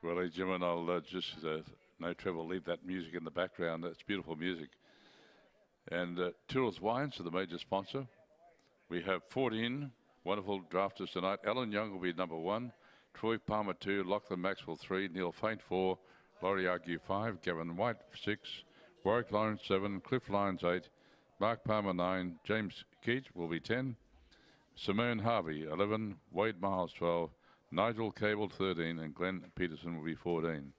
Well, Jim, and I'll just, no trouble, leave that music in the background. That's beautiful music. And Tyrrell's Wines are the major sponsor. We have 14 wonderful drafters tonight. Alan Young will be number 1, Troy Palmer 2, Lachlan Maxwell 3, Neil Faint 4, Laurie Argue 5, Gavin White 6, Warwick Lawrence 7, Cliff Lyons 8, Mark Palmer 9, James Keach will be 10, Simone Harvey 11, Wade Miles 12, Nigel Cable 13, and Glenn Peterson will be 14.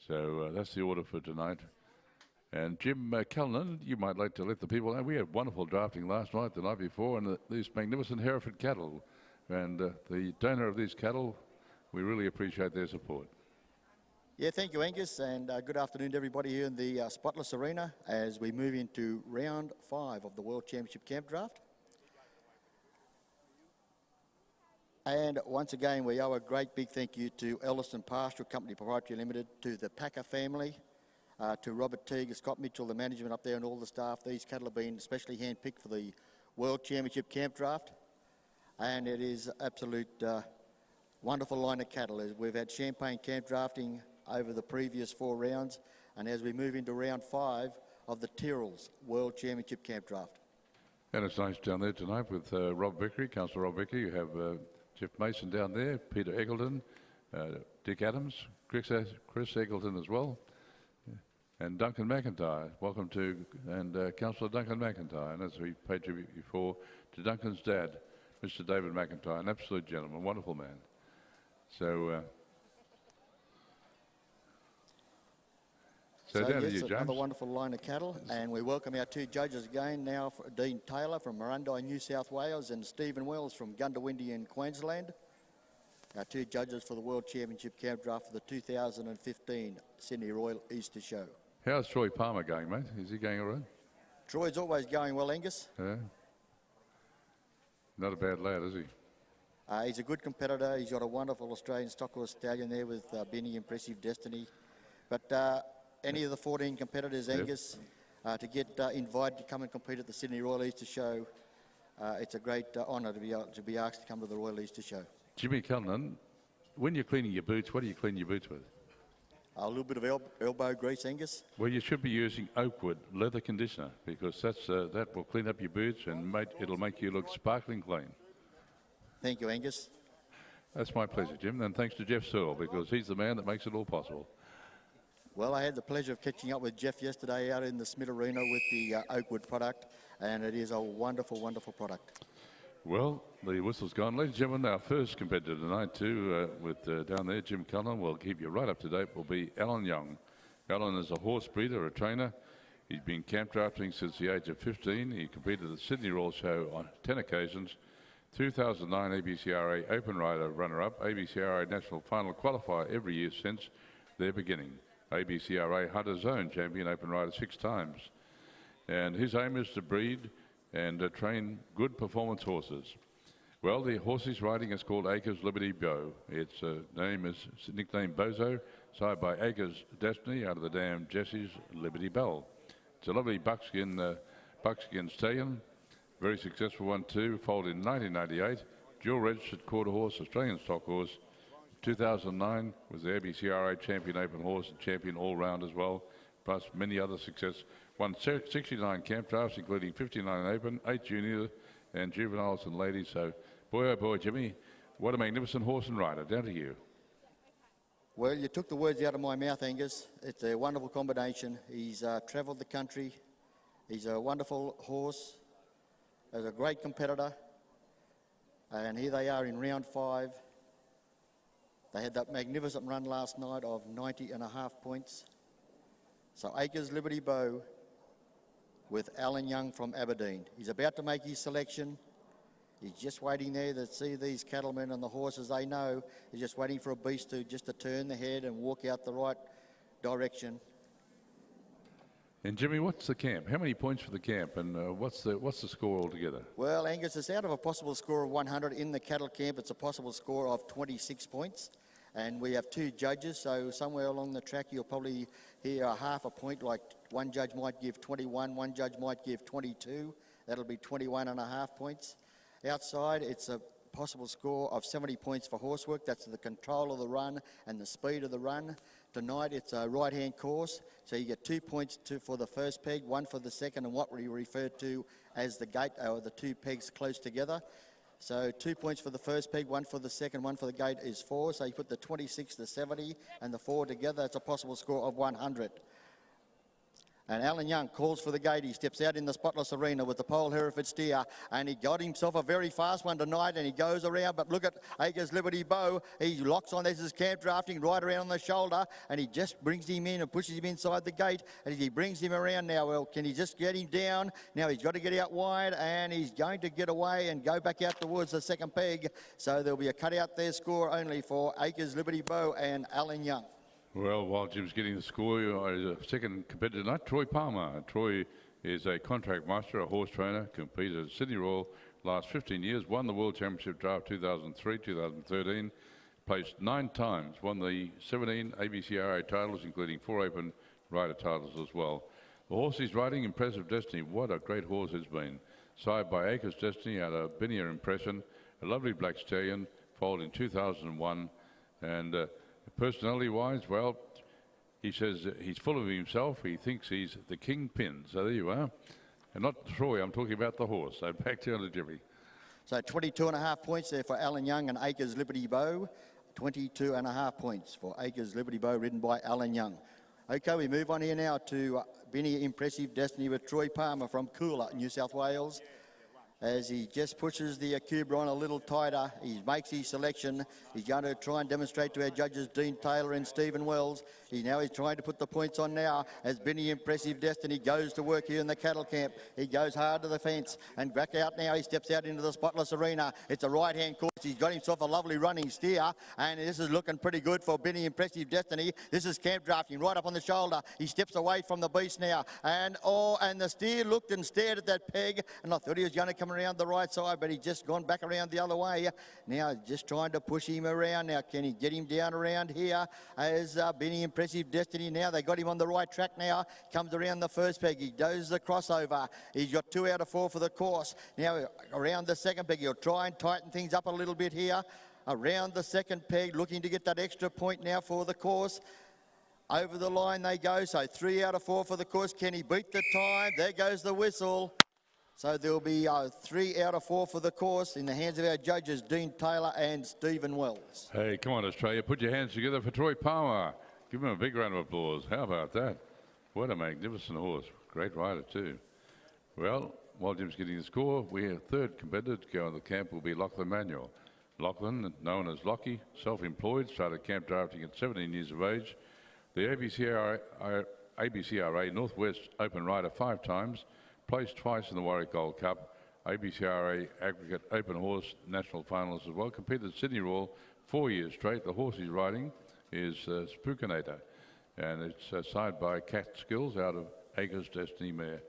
So that's the order for tonight. And Jim Callanan, you might like to let the people know, we had wonderful drafting last night, the night before, and these magnificent Hereford cattle. And the donor of these cattle, we really appreciate their support. Yeah, thank you, Angus, and good afternoon to everybody here in the Spotless Arena as we move into round 5 of the World Championship Camp Draft. And once again, we owe a great big thank you to Elliston Pastoral Company Proprietary Limited, to the Packer family, to Robert Teague, Scott Mitchell, the management up there, and all the staff. These cattle have been specially handpicked for the World Championship Camp Draft, and it is absolute wonderful line of cattle. We've had champagne camp drafting over the previous 4 rounds, and as we move into round 5 of the Tyrrell's World Championship Camp Draft. And it's nice down there tonight with Rob Vickery, Councillor Rob Vickery. You have Jeff Mason down there, Peter Eggleton, Dick Adams, Chris Eggleton as well, and Duncan McIntyre. Welcome to, and Councillor Duncan McIntyre. And as we paid tribute before, to Duncan's dad, Mr. David McIntyre, an absolute gentleman, wonderful man. So down to you, James. Another wonderful line of cattle, and we welcome our 2 judges again now, for Dean Taylor from Murrundi, New South Wales, and Stephen Wells from Gundawindi in Queensland. Our 2 judges for the World Championship Camp Draft for the 2015 Sydney Royal Easter Show. How's Troy Palmer going, mate? Is he going all right? Troy's always going well, Angus. Yeah. Not a bad lad, is he? He's a good competitor. He's got a wonderful Australian stock horse stallion there with Benny Impressive Destiny. But any of the 14 competitors, Angus, to get invited to come and compete at the Sydney Royal Easter Show, it's a great honour to be asked to come to the Royal Easter Show. Jimmy Callanan, when you're cleaning your boots, what do you clean your boots with? A little bit of elbow grease, Angus. Well, you should be using Oakwood leather conditioner, because that will clean up your boots and it'll make you look sparkling clean. Thank you, Angus. That's my pleasure, Jim. And thanks to Jeff Searle, because he's the man that makes it all possible. Well, I had the pleasure of catching up with Jeff yesterday out in the Smith Arena with the Oakwood product, and it is a wonderful, wonderful product. Well, the whistle's gone. Ladies and gentlemen, our first competitor tonight too, with down there, Jim Cullen, will keep you right up to date, will be Alan Young. Alan is a horse breeder, a trainer. He's been camp drafting since the age of 15. He competed at the Sydney Royal Show on 10 occasions. 2009 ABCRA Open Rider runner-up, ABCRA National Final qualifier every year since their beginning. ABCRA Hunter's Own champion open rider 6 times. And his aim is to breed and train good performance horses. Well, the horse he's riding is called Acres Liberty Bow. Its name is nicknamed Bozo, sired by Acres Destiny out of the dam Jesse's Liberty Bell. It's a lovely buckskin stallion, very successful one too, foaled in 1998, dual registered quarter horse, Australian stock horse. 2009 was the ABCRA champion open horse and champion all-round as well, plus many other success. Won 69 camp drafts, including 59 open, 8 junior and juveniles and ladies. So, boy, oh boy, Jimmy, what a magnificent horse and rider. Down to you. Well, you took the words out of my mouth, Angus. It's a wonderful combination. He's travelled the country. He's a wonderful horse. He's a great competitor. And here they are in round 5. They had that magnificent run last night of 90.5 points. So Acres Liberty Bow with Alan Young from Aberdeen. He's about to make his selection. He's just waiting there to see these cattlemen and the horses they know. He's just waiting for a beast to turn the head and walk out the right direction. And Jimmy, what's the camp? How many points for the camp, and what's the score altogether? Well, Angus, it's out of a possible score of 100 in the cattle camp. It's a possible score of 26 points. And we have 2 judges, so somewhere along the track you'll probably hear a half a point, like one judge might give 21, one judge might give 22. That'll be 21.5 points. Outside, it's a possible score of 70 points for horsework. That's the control of the run and the speed of the run. Tonight it's a right-hand course, so you get 2 points for the first peg, 1 for the second, and what we refer to as the gate, or the 2 pegs close together. So 2 points for the first peg, 1 for the second, 1 for the gate is 4. So you put the 26, the 70, and the 4 together. It's a possible score of 100. And Alan Young calls for the gate. He steps out in the spotless arena with the pole Hereford steer, and he got himself a very fast one tonight, and he goes around. But look at Acres Liberty Bow. He locks on. This is camp drafting right around on the shoulder, and he just brings him in and pushes him inside the gate. And he brings him around now. Well, can he just get him down? Now he's got to get out wide, and he's going to get away and go back out towards the second peg. So there'll be a cutout there score only for Acres Liberty Bow and Alan Young. Well, while Jim's getting the score, second competitor tonight, Troy Palmer. Troy is a contract master, a horse trainer, competed at Sydney Royal last 15 years, won the World Championship Draft 2003, 2013, placed 9 times, won the 17 ABCRA titles, including 4 open rider titles as well. The horse he's riding, Impressive Destiny. What a great horse has been. Side by Acres Destiny out of Binia Impression, a lovely black stallion, foaled in 2001, and personality-wise, well, he says he's full of himself. He thinks he's the kingpin. So there you are. And not Troy, I'm talking about the horse. So back to you, Jimmy. So 22.5 points there for Alan Young and Acres Liberty Bow. 22.5 points for Acres Liberty Bow, ridden by Alan Young. Okay, we move on here now to Binia Impressive Destiny with Troy Palmer from Coolah, New South Wales. As he just pushes the Cuba on a little tighter, he makes his selection. He's going to try and demonstrate to our judges, Dean Taylor and Stephen Wells. He's trying to put the points on now as Binia Impressive Destiny goes to work here in the cattle camp. He goes hard to the fence and back out now. He steps out into the spotless arena. It's a right-hand course. He's got himself a lovely running steer, and this is looking pretty good for Binia Impressive Destiny. This is camp drafting right up on the shoulder. He steps away from the beast now, and the steer looked and stared at that peg, and I thought he was going to come around the right side, but he's just gone back around the other way. Now just trying to push him around. Now can he get him down around here as Binia Impressive Destiny? Now they got him on the right track now. Comes around the first peg. He does the crossover. He's got 2 out of 4 for the course. Now around the second peg, he'll try and tighten things up a little bit here. Around the second peg, looking to get that extra point now for the course. Over the line they go. So 3 out of 4 for the course. Can he beat the time? There goes the whistle. So there'll be 3 out of 4 for the course in the hands of our judges, Dean Taylor and Stephen Wells. Hey, come on, Australia. Put your hands together for Troy Palmer. Give him a big round of applause. How about that? What a magnificent horse. Great rider, too. Well, while Jim's getting the score, our third competitor to go on the camp will be Lachlan Manuel. Lachlan, known as Lockie, self-employed, started camp drafting at 17 years of age. The ABCRA Northwest Open Rider 5 times, placed twice in the Warwick Gold Cup, ABCRA Aggregate Open Horse National Finals as well, competed at Sydney Royal 4 years straight. The horse he's riding is Spookinator, and it's side by Cat Skills out of Acres Destiny Mare.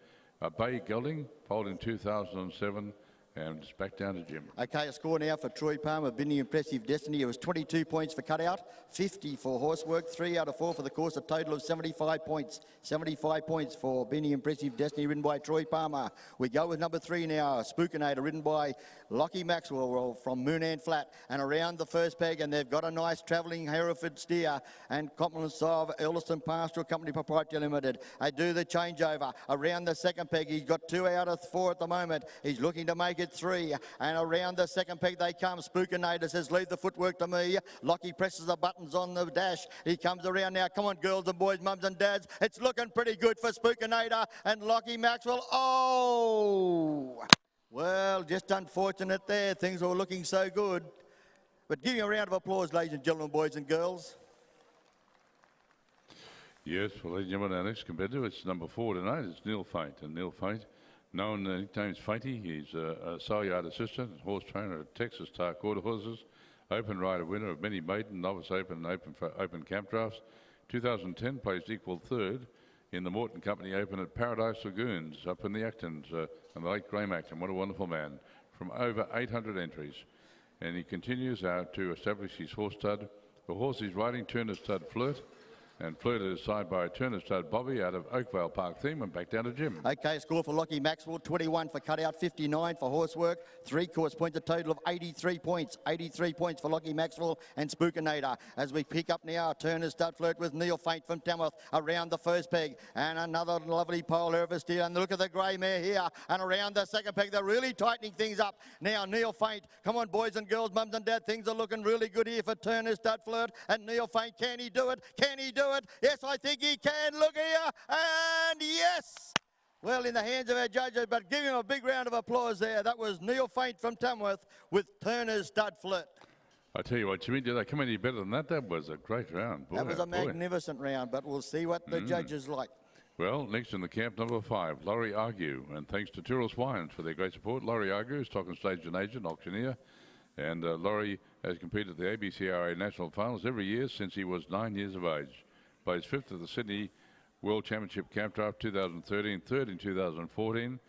Bay Gelding, foaled in 2007, and it's back down to Jim. Okay, a score now for Troy Palmer, Binia Impressive Destiny. It was 22 points for cutout, 50 for horsework, 3 out of 4 for the course, a total of 75 points. 75 points for Binia Impressive Destiny, ridden by Troy Palmer. We go with number 3 now, Spookinator, ridden by Lockie Maxwell from Moonant Flat, and around the first peg, and they've got a nice travelling Hereford steer and compliments of Elliston Pastoral Company Proprietary Limited. They do the changeover. Around the second peg, he's got 2 out of 4 at the moment. He's looking to make it 3, and around the second peg they come. Spookinator says, leave the footwork to me. Lockie presses the buttons on the dash. He comes around now. Come on, girls and boys, mums and dads. It's looking pretty good for Spookinator and Lockie Maxwell. Oh! Well, just unfortunate there. Things were looking so good. But give you a round of applause, ladies and gentlemen, boys and girls. Yes, well, ladies and gentlemen, our next competitor, it's number 4 tonight. It's Neil Faint. And Neil Faint, known nicknames Fainty, he's a sale yard assistant, horse trainer at Texas Tar Quarter Horses, open rider winner of many maiden, novice open and open camp drafts. 2010 placed equal 3rd in the Morton Company Open at Paradise Lagoons up in the Actons, and the late Graham Acton. What a wonderful man, from over 800 entries. And he continues out to establish his horse stud. The horse he's riding, Turner Stud Flirt, And flirted aside by Turner Stud Bobby out of Oakvale Park Theme and back down to Jim. Okay, score for Lockie Maxwell, 21 for cutout, 59 for horsework, 3/4 points, a total of 83 points. 83 points for Lockie Maxwell and Spookinator. As we pick up now, Turner Stud Flirt with Neil Faint from Tamworth around the first peg, and another lovely pole over steer. And look at the grey mare here, and around the second peg, they're really tightening things up. Now, Neil Faint, come on, boys and girls, mums and dad, things are looking really good here for Turner Stud Flirt and Neil Faint. Can he do it? Can he do it? Yes, I think he can. Look here, and yes! Well, in the hands of our judges, but give him a big round of applause there. That was Neil Faint from Tamworth with Turner's Stud Flirt. I tell you what, Jimmy, did they come any better than that? That was a great round. Boy, That was a oh boy. magnificent round, but we'll see what the judges like. Well, next in the camp, number 5, Laurie Argue. And thanks to Tyrrell's Wines for their great support. Laurie Argue is stock and stage and agent, auctioneer. And Laurie has competed at the ABCRA National Finals every year since he was 9 years of age. Plays 5th at the Sydney World Championship Campdraft 2013, 3rd in 2014.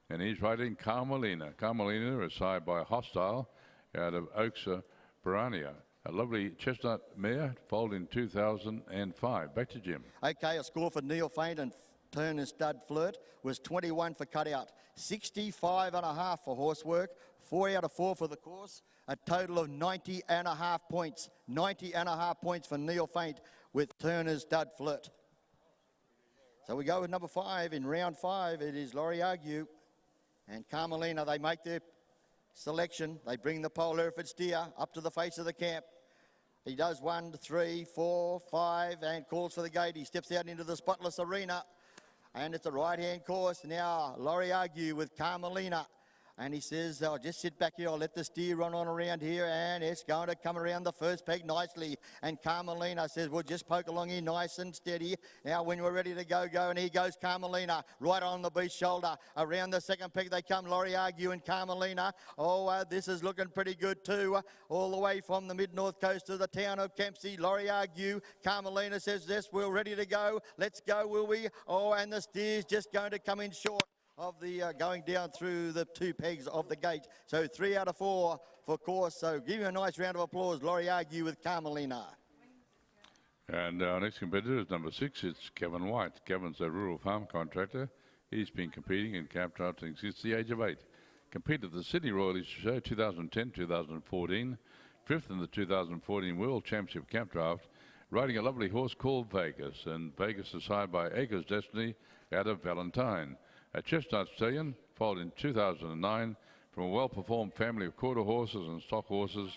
And he's riding Carmelina. Carmelina is sired by Hostile out of Oaksa, Barania. A lovely chestnut mare, foaled in 2005. Back to Jim. Okay, a score for Neil Faint and Turner Stud Flirt was 21 for cutout, 65.5 for horsework, 4 out of 4 for the course, a total of 90.5 points. 90.5 points for Neil Faint with Turner Stud Flirt. So we go with number 5 in round 5. It is Laurie Argue and Carmelina. They make their selection. They bring the pole Hereford steer up to the face of the camp. He does 1, 3, 4, 5 and calls for the gate. He steps out into the spotless arena and it's a right-hand course. Now Laurie Argue with Carmelina. And he says, I'll just sit back here, I'll let the steer run on around here, and it's going to come around the first peg nicely. And Carmelina says, well, just poke along here nice and steady. Now, when we're ready to go, and here goes Carmelina, right on the beast's shoulder. Around the second peg they come, Laurie Argue and Carmelina. Oh, this is looking pretty good too. All the way from the mid-north coast to the town of Kempsey, Laurie Argue. Carmelina says, yes, we're ready to go. Let's go, will we? Oh, and the steer's just going to come in short of the going down through the 2 pegs of the gate. So 3 out of 4 for course. So give him a nice round of applause, Laurie Argue with Carmelina. And our next competitor is number 6. It's Kevin White. Kevin's a rural farm contractor. He's been competing in camp drafting since the age of 8. Competed at the Sydney Royal Easter Show 2010, 2014. 5th in the 2014 World Championship Camp Draft. Riding a lovely horse called Vegas. And Vegas is sired by Acres Destiny out of Valentine. A chestnut stallion, foaled in 2009 from a well-performed family of quarter horses and stock horses.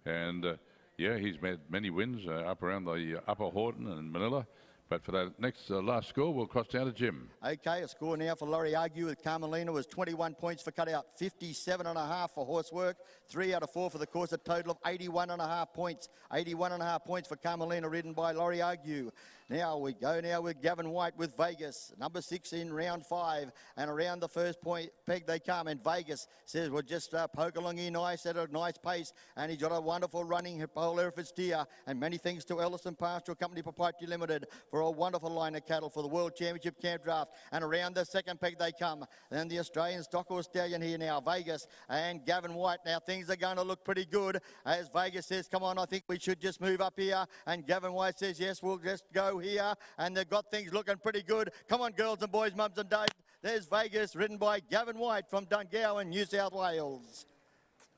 And, yeah, he's made many wins up around the Upper Horton and Manila. But for that next last score, we'll cross down to Jim. Okay, a score now for Laurie Argue with Carmelina was 21 points for cutout, 57.5 for horsework, 3 out of 4 for the course, a total of 81.5 points. 81.5 points for Carmelina, ridden by Laurie Argue. Now we go now with Gavin White with Vegas, number 6 in round 5, and around the first peg they come, and Vegas says, well, just poke along here nice at a nice pace, and he's got a wonderful running pole Hereford steer, and many thanks to Ellison Pastoral Company Proprietary Limited for a wonderful line of cattle for the World Championship Camp Draft, and around the second peg they come, and the Australian stock horse stallion here now, Vegas and Gavin White. Now things are going to look pretty good, as Vegas says, come on, I think we should just move up here, and Gavin White says, yes, we'll just go here, and they've got things looking pretty good. Come on, girls and boys, mums and dads. There's Vegas, ridden by Gavin White from Dungowan, New South Wales.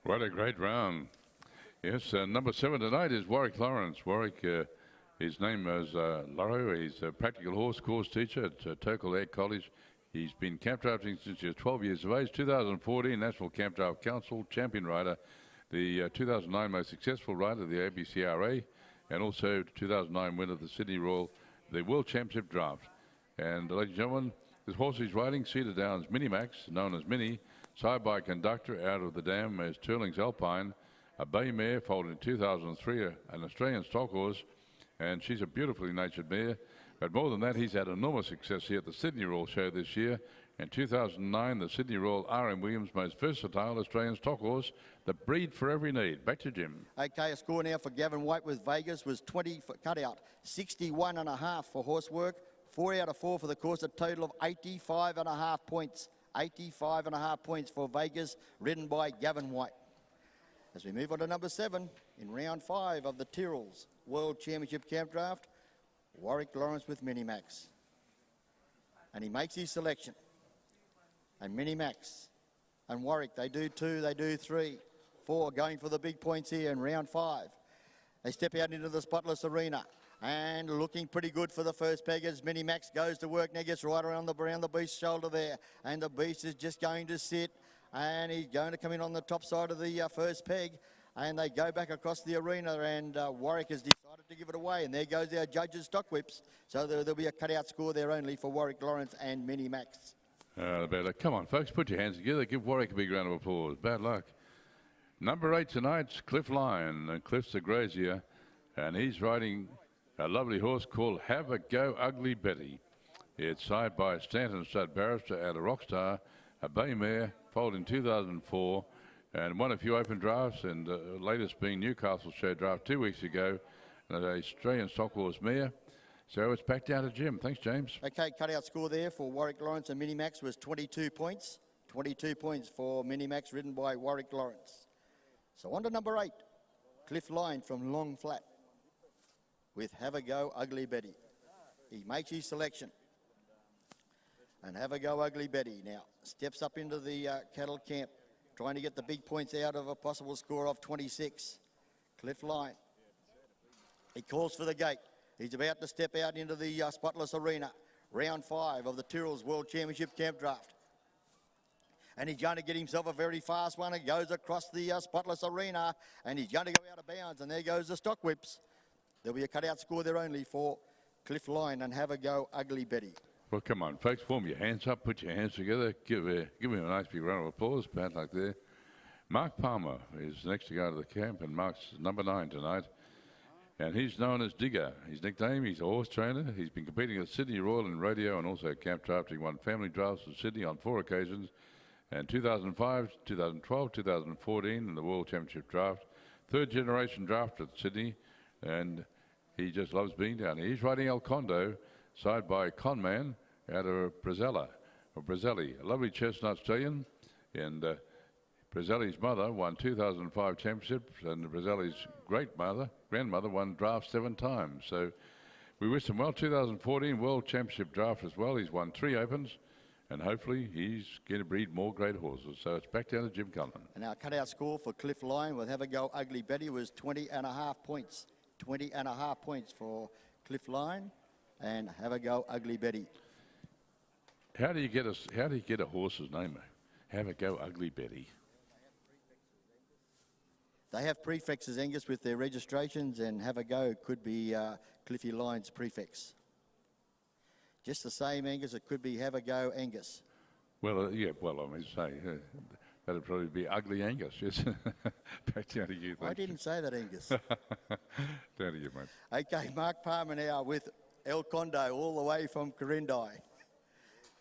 What a great round. Yes, number 7 tonight is Warwick Lawrence. Warwick, his name is Lauro. He's a practical horse course teacher at Turkle Egg College. He's been camp drafting since he was 12 years of age. 2014 National Camp Draft Council champion rider, the 2009 most successful rider of the ABCRA, and also 2009 winner of the Sydney Royal, the World Championship Draft. And ladies and gentlemen, this horse he's riding, Cedar Downs Minimax, known as Mini, sired by conductor out of the dam as Turling's Alpine, a bay mare foaled in 2003, an Australian stock horse, and she's a beautifully natured mare. But more than that, he's had enormous success here at the Sydney Royal Show this year. In 2009, the Sydney Royal R.M. Williams' most versatile Australian stock horse, the breed for every need. Back to Jim. Okay, a score now for Gavin White with Vegas was 20 for cutout, 61.5 for horsework, 4 out of 4 for the course, a total of 85.5 points. 85.5 points for Vegas, ridden by Gavin White. As we move on to number 7 in round 5 of the Tyrrell's World Championship Camp Draft, Warwick Lawrence with Minimax. And he makes his selection. And Minimax and Warwick, they do 2, they do 3, 4, going for the big points here in round 5. They step out into the spotless arena. And looking pretty good for the first peg as Minimax goes to work. Now gets right around the beast's shoulder there. And the beast is just going to sit. And he's going to come in on the top side of the first peg. And they go back across the arena. And Warwick has decided to give it away. And there goes our judges' stock whips. So there'll be a cutout score there only for Warwick Lawrence and Minimax. Come on, folks, put your hands together. Give Warwick a big round of applause. Bad luck. Number 8 tonight's Cliff Lion. And Cliff's a grazier. And he's riding a lovely horse called Have a Go Ugly Betty. It's side by Stanton Stud Barrister out of Rockstar, a bay mare, foaled in 2004, and won a few open drafts, and latest being Newcastle show draft 2 weeks ago, and an Australian stock horse mare. So it's back down to Jim. Thanks, James. Okay, cutout score there for Warwick Lawrence and Minimax was 22 points. 22 points for Minimax, ridden by Warwick Lawrence. So on to number 8, Cliff Lion from Long Flat with Have a Go Ugly Betty. He makes his selection. And Have a Go Ugly Betty now steps up into the cattle camp, trying to get the big points out of a possible score of 26. Cliff Lion. He calls for the gate. He's about to step out into the spotless arena. Round 5 of the Tyrrell's World Championship Camp Draft. And he's going to get himself a very fast one. He goes across the spotless arena, and he's going to go out of bounds. And there goes the stock whips. There'll be a cutout score there only for Cliff Lion and Have a Go Ugly Betty. Well, come on, folks, form your hands up, put your hands together, give him a nice big round of applause. Bad luck there. Mark Palmer is next to go to the camp, and Mark's number 9 tonight. And he's known as Digger. His nickname, he's a horse trainer. He's been competing at Sydney Royal in rodeo and also camp drafting. Won family drafts at Sydney on 4 occasions. And 2005, 2012, 2014 in the World Championship draft. 3rd generation draft at Sydney. And he just loves being down here. He's riding El Condo, side by Conman out of Brazzelli, a lovely chestnut stallion. And Brazzelli's mother won 2005 championships, and Brazzelli's grandmother won draft 7 times. So we wish him well. 2014 World Championship draft as well. He's won 3 opens, and hopefully he's going to breed more great horses. So it's back down to Jim Cullen. And our cutout score for Cliff Lion with Have a Go Ugly Betty was 20.5 points. 20.5 points for Cliff Lion and Have a Go Ugly Betty. How do you get a horse's name? Have a Go Ugly Betty. They have prefixes, Angus, with their registrations, and Have a Go could be Cliffy Lion's prefix. Just the same, Angus, it could be Have a Go Angus. Well, yeah, well, I mean, say, that'd probably be Ugly Angus, yes. Back down to you. I didn't say that, Angus. Down to you, mate. Okay, Mark Palmer now with El Condo all the way from Corindai.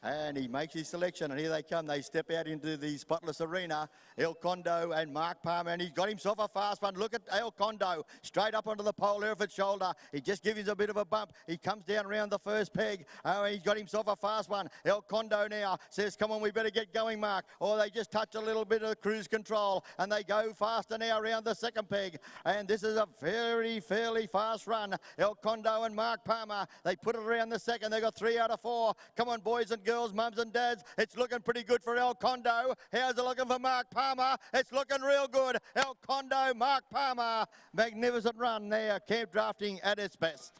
And he makes his selection, and here they come. They step out into the spotless arena. El Condo and Mark Palmer, and he's got himself a fast one. Look at El Condo, straight up onto the pole, Hereford shoulder. He just gives him a bit of a bump. He comes down around the first peg. Oh, he's got himself a fast one. El Condo now says, come on, we better get going, Mark. Or they just touch a little bit of cruise control, and they go faster now around the second peg. And this is a fairly fast run. El Condo and Mark Palmer, they put it around the second. They got 3 out of 4. Come on, boys and girls, mums and dads. It's looking pretty good for El Condo. How's it looking for Mark Palmer? It's looking real good. El Condo, Mark Palmer. Magnificent run there. Camp drafting at its best.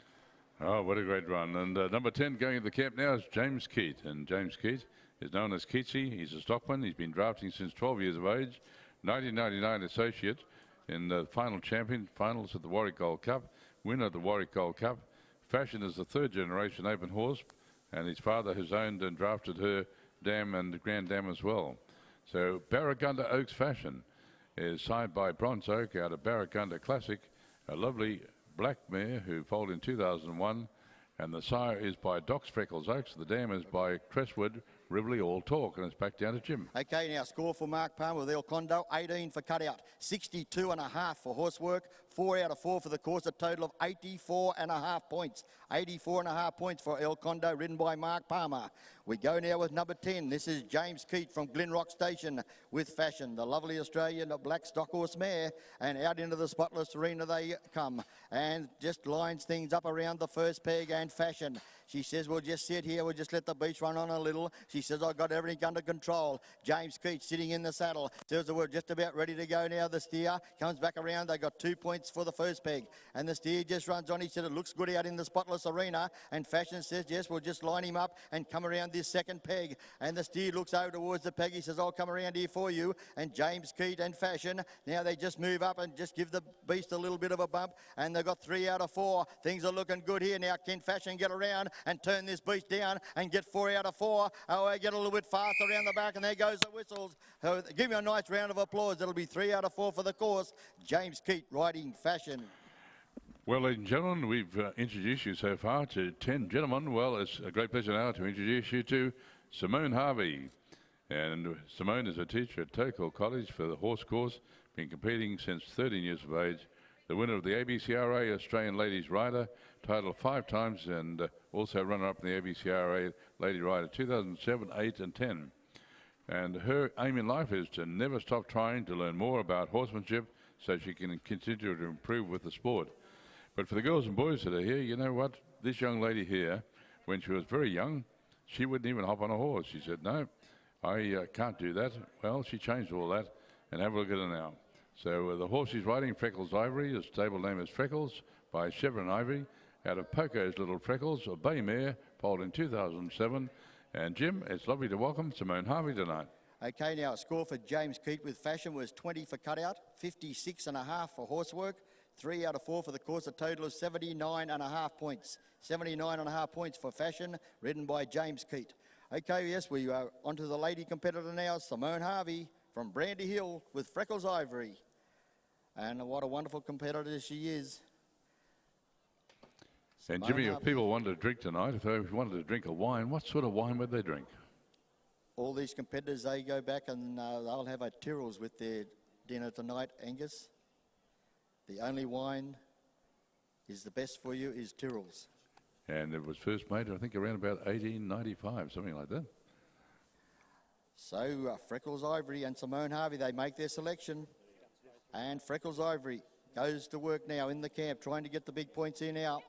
Oh, what a great run. And number 10 going to the camp now is James Keat. And James Keat is known as Keatsy. He's a stockman. He's been drafting since 12 years of age. 1999 associate in the finals at the Warwick Gold Cup. Winner of the Warwick Gold Cup. Fashioned as the 3rd generation open horse. And his father has owned and drafted her dam and Grand Dam as well. So Barragunda Oaks Fashion is signed by Bronze Oak out of Barragunda Classic, a lovely black mare who foaled in 2001, and the sire is by Doc's Freckles Oaks. The dam is by Crestwood Rivoli All Talk, and it's back down to Jim. Okay, now score for Mark Palmer with El Condo, 18 for cutout, 62.5 for horsework, 4 out of 4 for the course, a total of 84.5 points. 84.5 points for El Condo, ridden by Mark Palmer. We go now with number 10. This is James Keat from Glenrock Station with Fashion, the lovely Australian black stock horse mare. And out into the spotless arena they come and just lines things up around the first peg and Fashion. She says, we'll just sit here, we'll just let the beast run on a little. She says, I've got everything under control. James Keat sitting in the saddle. Says that we're just about ready to go now. The steer comes back around. They got 2 points for the first peg. And the steer just runs on. He said, it looks good out in the spotless arena. And Fashion says, yes, we'll just line him up and come around this second peg. And the steer looks over towards the peg. He says, I'll come around here for you. And James Keat and Fashion, now they just move up and just give the beast a little bit of a bump. And they've got 3 out of 4. Things are looking good here. Now can Fashion get around and turn this beast down and get 4 out of 4? Oh, I get a little bit faster around the back and there goes the whistles. Give me a nice round of applause. It'll be 3 out of 4 for the course. James Keat riding Fashion. Well, ladies and gentlemen, we've introduced you so far to 10 gentlemen. Well, it's a great pleasure now to introduce you to Simone Harvey. And Simone is a teacher at Tokyo College for the horse course, been competing since 13 years of age. The winner of the ABCRA Australian Ladies Rider title 5 times and also runner-up in the ABCRA Lady Rider 2007, 8 and 10. And her aim in life is to never stop trying to learn more about horsemanship so she can continue to improve with the sport. But for the girls and boys that are here, you know what? This young lady here, when she was very young, she wouldn't even hop on a horse. She said, no, I can't do that. Well, she changed all that, and have a look at her now. So the horse she's riding, Freckles Ivory, his stable name is Freckles by Chevron Ivy, out of Poco's Little Freckles, a bay mare, polled in 2007. And Jim, it's lovely to welcome Simone Harvey tonight. Okay, now a score for James Keat with Fashion was 20 for cutout, 56.5 for horsework, 3 out of 4 for the course, a total of 79.5 points. 79.5 points for Fashion, ridden by James Keat. Okay, yes, we are onto the lady competitor now, Simone Harvey from Brandy Hill with Freckles Ivory. And what a wonderful competitor she is. And Jimmy, if people wanted to drink tonight, if they wanted to drink a wine, what sort of wine would they drink? All these competitors, they go back and they'll have a Tyrrell's with their dinner tonight, Angus. The only wine is the best for you is Tyrrell's. And it was first made, I think, around about 1895, something like that. So Freckles Ivory and Simone Harvey, they make their selection. And Freckles Ivory goes to work now in the camp, trying to get the big points in out.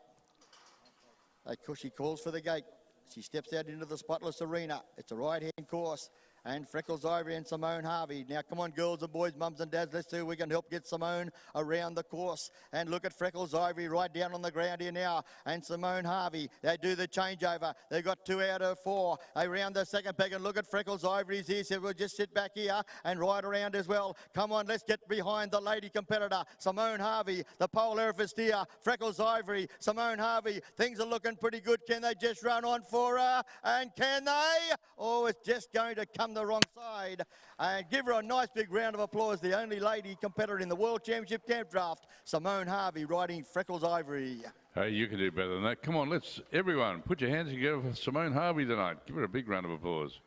She calls for the gate. She steps out into the spotless arena. It's a right-hand course. And Freckles Ivory and Simone Harvey. Now, come on, girls and boys, mums and dads, let's see if we can help get Simone around the course. And look at Freckles Ivory right down on the ground here now. And Simone Harvey, they do the changeover. They've got 2 out of 4. They round the second peg and look at Freckles Ivory's here. So we'll just sit back here and ride around as well. Come on, let's get behind the lady competitor. Simone Harvey, the Polar steer. Freckles Ivory, Simone Harvey. Things are looking pretty good. Can they just run on for her? And can they? Oh, it's just going to come the wrong side. And give her a nice big round of applause, the only lady competitor in the World Championship Campdraft, Simone Harvey riding Freckles Ivory. Hey, you can do better than that. Come on, let's, everyone, put your hands together for Simone Harvey tonight. Give her a big round of applause.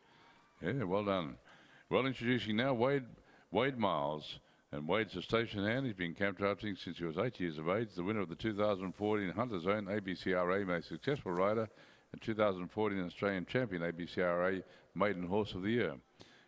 Yeah, well done. Well, introducing now Wade Miles. And Wade's a station hand. He's been camp drafting since he was 8 years of age. The winner of the 2014 Hunter's Own ABCRA Most Successful Rider and 2014 Australian Champion ABCRA Maiden Horse of the Year.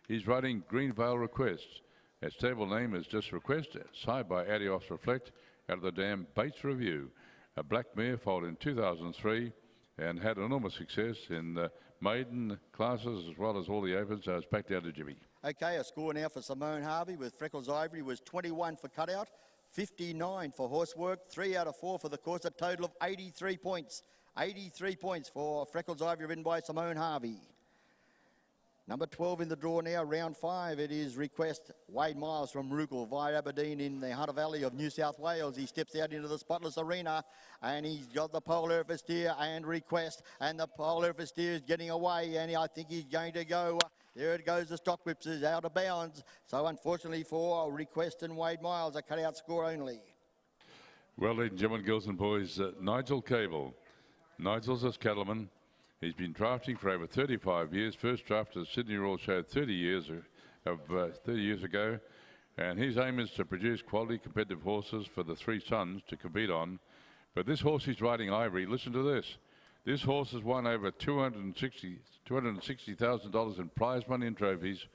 He's riding Greenvale Request. His stable name is just Request, side by Adios Reflect, out of the dam Bates Review. A black mare foaled in 2003 and had enormous success in the maiden classes as well as all the opens. So it's back down to Jimmy. Okay, a score now for Simone Harvey with Freckles Ivory was 21 for cutout, 59 for horsework, 3 out of 4 for the course, a total of 83 points. 83 points for Freckles Ivory, ridden by Simone Harvey. Number 12 in the draw now, round 5. It is Request, Wade Miles from Roogle via Aberdeen in the Hunter Valley of New South Wales. He steps out into the spotless arena and he's got the Polar steer and Request, and the Polar steer is getting away and I think he's going to go. There it goes, the stock whips is out of bounds. So unfortunately for Request and Wade Miles, a cut-out score only. Well, ladies and gentlemen, girls and boys, Nigel Cable. Nigel's a cattleman. He's been drafting for over 35 years. First drafted at Sydney Royal Show 30 years ago. And his aim is to produce quality competitive horses for the three sons to compete on. But this horse he's riding, Ivory, listen to this. This horse has won over $260,000 in prize money and trophies.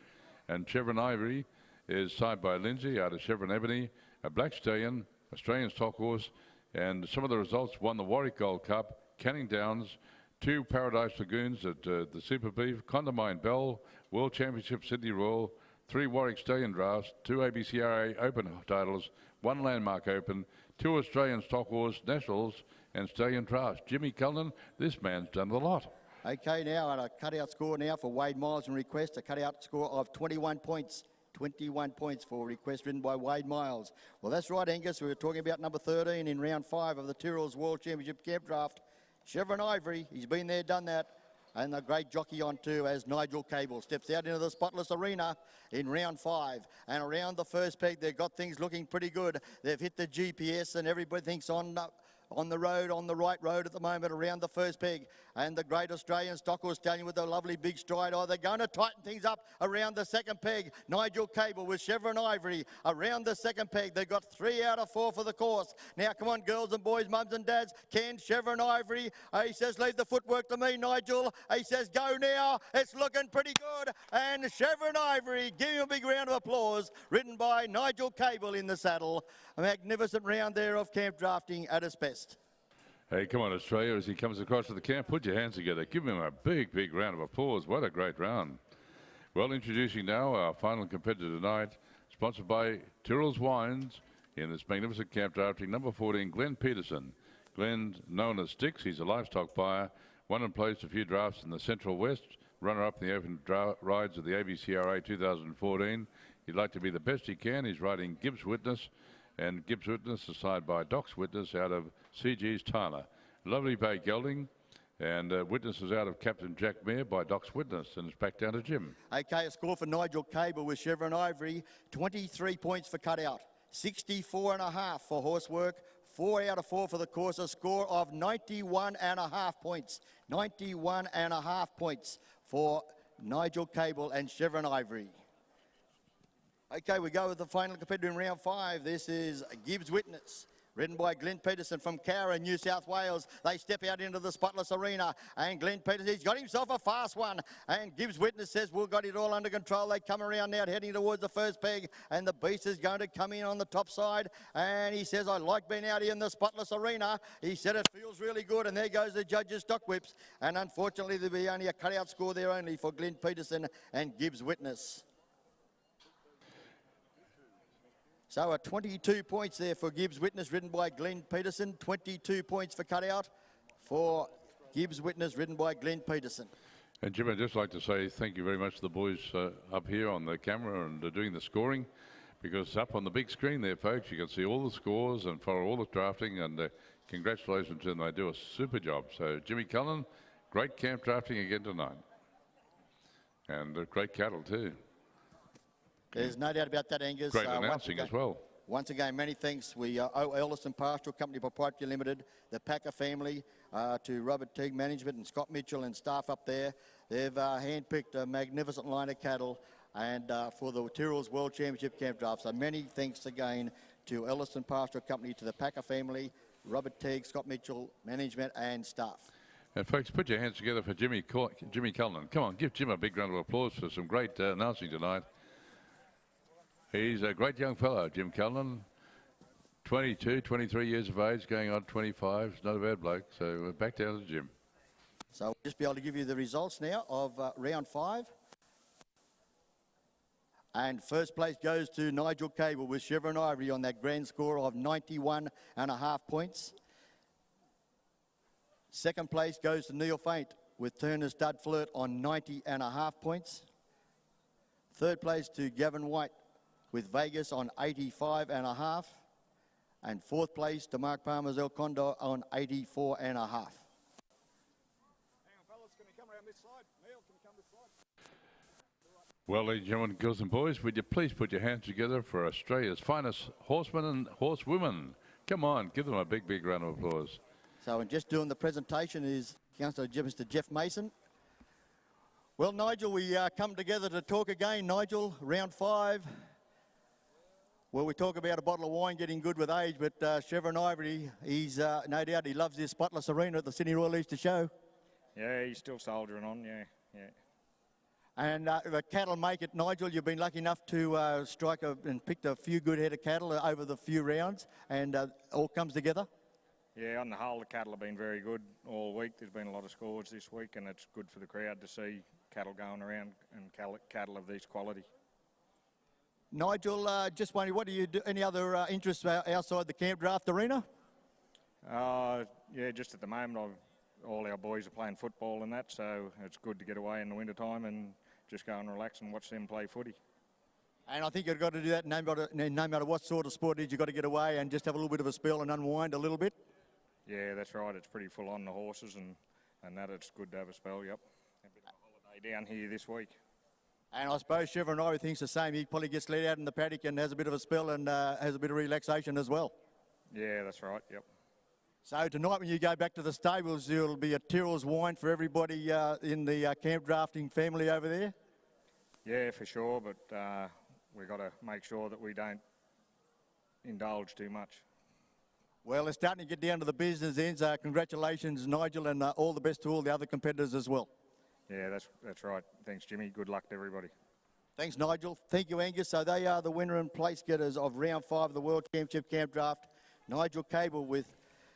And Chevron Ivory is signed by Lindsay out of Chevron Ebony, a black stallion, Australian stock horse. And some of the results: won the Warwick Gold Cup, Canning Downs, 2 Paradise Lagoons at the Super Beef, Condamine Bell, World Championship Sydney Royal, 3 Warwick Stallion Drafts, 2 ABCRA Open titles, 1 Landmark Open, 2 Australian Stock Horse Nationals and Stallion Drafts. Jimmy Cullen, this man's done a lot. Okay, now at a cutout score now for Wade Miles and Request, a cutout score of 21 points. 21 points for Request ridden by Wade Miles. Well, that's right, Angus. We were talking about number 13 in round 5 of the Tyrrell's World Championship Campdraft. Chevron Ivory, he's been there, done that. And the great jockey on too, as Nigel Cable steps out into the spotless arena in round 5. And around the first peg, they've got things looking pretty good. They've hit the GPS and everybody thinks on the road, on the right road at the moment around the first peg. And the great Australian stock horse stallion with a lovely big stride. Oh, they're going to tighten things up around the second peg. Nigel Cable with Chevron Ivory around the second peg. They've got 3 out of 4 for the course. Now, come on, girls and boys, mums and dads. Can Chevron Ivory? He says, leave the footwork to me, Nigel. He says, go now. It's looking pretty good. And Chevron Ivory, give him a big round of applause. Ridden by Nigel Cable in the saddle. A magnificent round there of camp drafting at its best. Hey, come on, Australia, as he comes across to the camp, put your hands together. Give him a big, big round of applause. What a great round. Well, introducing now our final competitor tonight, sponsored by Tyrrell's Wines in this magnificent camp drafting, number 14, Glenn Peterson. Glenn, known as Sticks, he's a livestock buyer, won and placed a few drafts in the Central West, runner-up in the open rides of the ABCRA 2014. He'd like to be the best he can. He's riding Gibbs Witness, and Gibbs Witness is side by Doc's Witness out of CG's Tyler. Lovely Bay Gelding, and Witness is out of Captain Jack Mayer by Doc's Witness, and it's back down to Jim. Okay, a score for Nigel Cable with Chevron Ivory, 23 points for cutout, 64.5 for horsework, 4 out of 4 for the course, a score of 91.5 points. 91.5 points for Nigel Cable and Chevron Ivory. Okay, we go with the final competitor in round 5. This is Gibbs Witness, ridden by Glenn Peterson from Cowra, New South Wales. They step out into the spotless arena, and Glenn Peterson, he's got himself a fast one. And Gibbs Witness says, we've got it all under control. They come around now, heading towards the first peg, and the beast is going to come in on the top side. And he says, I like being out here in the spotless arena. He said it feels really good, and there goes the judges' stock whips. And unfortunately, there'll be only a cutout score there only for Glenn Peterson and Gibbs Witness. So 22 points there for Gibbs Witness, ridden by Glenn Peterson. 22 points for cutout for Gibbs Witness, ridden by Glenn Peterson. And Jim, I'd just like to say thank you very much to the boys up here on the camera and doing the scoring, because up on the big screen there, folks, you can see all the scores and follow all the drafting, and congratulations to them. They do a super job. So Jimmy Cullen, great camp drafting again tonight. And great cattle too. There's no doubt about that, Angus. Great announcing as well. Once again, many thanks. We owe Elliston Pastoral Company Proprietary Limited, the Packer family, to Robert Teague Management and Scott Mitchell and staff up there. They've handpicked a magnificent line of cattle and for the Tyrrell's World Championship Camp Draft. So many thanks again to Elliston Pastoral Company, to the Packer family, Robert Teague, Scott Mitchell, management and staff. And folks, put your hands together for Jimmy Cullen. Come on, give Jim a big round of applause for some great announcing tonight. He's a great young fellow, Jim Cullen, 22, 23 years of age, going on 25. He's not a bad bloke, so we're back down to Jim. So we'll just be able to give you the results now of round 5. And first place goes to Nigel Cable with Chevron Ivory on that grand score of 91.5 points. Second place goes to Neil Faint with Turner Stud Flirt on 90.5 points. Third place to Gavin White with Vegas on 85.5. And fourth place to Mark Palmer's El Condor on 84.5. Hang on, fellas, can you come around this side? Neil, can you come this side? Well, ladies and gentlemen, girls and boys, would you please put your hands together for Australia's finest horsemen and horsewomen? Come on, give them a big, big round of applause. So, and just doing the presentation is Councillor Mr. Jeff Mason. Well, Nigel, we come together to talk again. Nigel, round 5. Well, we talk about a bottle of wine getting good with age, but Chevron Ivory, he's no doubt he loves this spotless arena at the Sydney Royal Easter Show. Yeah, he's still soldiering on, yeah. And the cattle make it. Nigel, you've been lucky enough to strike and picked a few good head of cattle over the few rounds, and all comes together. Yeah, on the whole, the cattle have been very good all week. There's been a lot of scores this week, and it's good for the crowd to see cattle going around and cattle of this quality. Nigel, just wondering, what do you do? Any other interests outside the Campdraft arena? Yeah, just at the moment, all our boys are playing football and that, so it's good to get away in the winter time and just go and relax and watch them play footy. And I think you've got to do that no matter what sort of sport it is. You've got to get away and just have a little bit of a spell and unwind a little bit. Yeah, that's right. It's pretty full on the horses and that. It's good to have a spell, yep. A bit of a holiday down here this week. And I suppose Chevron Ivory thinks the same. He probably gets let out in the paddock and has a bit of a spell and has a bit of relaxation as well. Yeah, that's right, yep. So tonight when you go back to the stables, there'll be a Tyrrell's wine for everybody in the camp drafting family over there? Yeah, for sure, but we've got to make sure that we don't indulge too much. Well, it's starting to get down to the business ends. Congratulations, Nigel, and all the best to all the other competitors as well. Yeah, that's right. Thanks, Jimmy. Good luck to everybody. Thanks, Nigel. Thank you, Angus. So they are the winner and place getters of round 5 of the World Championship Camp Draft. Nigel Cable with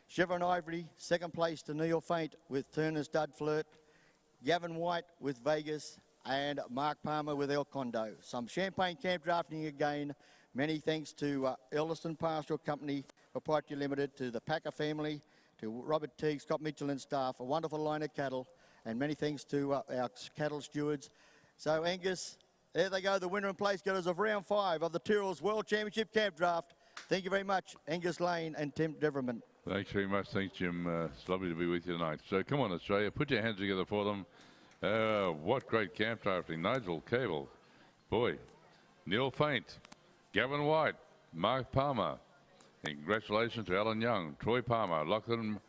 Chevron Ivory, second place to Neil Faint with Turner Stud Flirt, Gavin White with Vegas, and Mark Palmer with El Condo. Some champagne camp drafting again. Many thanks to Elliston Pastoral Company Proprietary Limited, to the Packer family, to Robert Teague, Scott Mitchell and staff, a wonderful line of cattle, and many thanks to our cattle stewards. So Angus, there they go, the winner and place getters of round 5 of the Tyrrell's World Championship Camp Draft. Thank you very much, Angus Lane and Tim Deverman. Thanks very much. Thanks, Jim. It's lovely to be with you tonight. So come on, Australia, put your hands together for them. What great camp drafting. Nigel Cable, boy, Neil Faint, Gavin White, Mark Palmer. And congratulations to Alan Young, Troy Palmer, Lachlan